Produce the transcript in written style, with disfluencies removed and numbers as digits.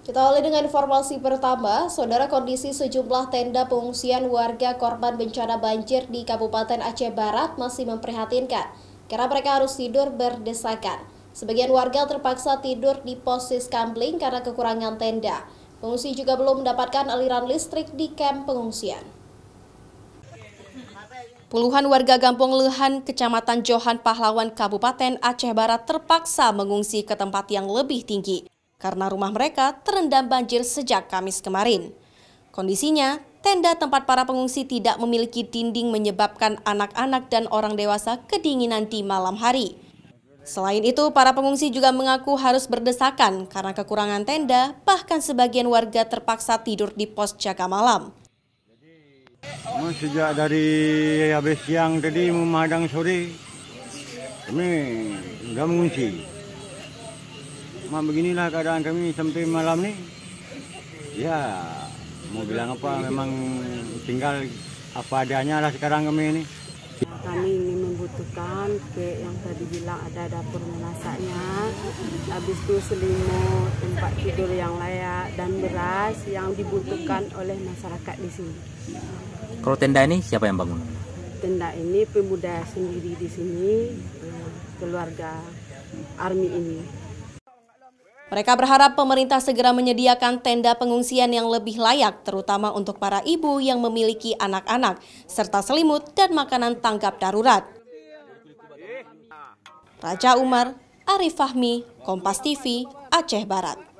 Kita awali dengan informasi pertama, saudara. Kondisi sejumlah tenda pengungsian warga korban bencana banjir di Kabupaten Aceh Barat masih memprihatinkan karena mereka harus tidur berdesakan. Sebagian warga terpaksa tidur di pos kamling karena kekurangan tenda. Pengungsi juga belum mendapatkan aliran listrik di kamp pengungsian. Puluhan warga Gampung Lehan, Kecamatan Johan Pahlawan, Kabupaten Aceh Barat terpaksa mengungsi ke tempat yang lebih tinggi karena rumah mereka terendam banjir sejak Kamis kemarin. Kondisinya, tenda tempat para pengungsi tidak memiliki dinding menyebabkan anak-anak dan orang dewasa kedinginan di malam hari. Selain itu, para pengungsi juga mengaku harus berdesakan karena kekurangan tenda, bahkan sebagian warga terpaksa tidur di pos jaga malam. Sejak dari habis siang tadi memadang sore, kami nggak mengungsi. Beginilah keadaan kami sampai malam nih. Ya, mau bilang apa, memang tinggal apa adanya lah sekarang kami ini. Kami ingin membutuhkan yang tadi bilang ada dapur memasaknya, habis itu selimut, tempat tidur yang layak, dan beras yang dibutuhkan oleh masyarakat di sini. Kalau tenda ini siapa yang bangun? Tenda ini pemuda sendiri di sini, keluarga ARMI ini. Mereka berharap pemerintah segera menyediakan tenda pengungsian yang lebih layak, terutama untuk para ibu yang memiliki anak-anak, serta selimut dan makanan tanggap darurat. Raja Umar, Arif Fahmi, Kompas TV, Aceh Barat.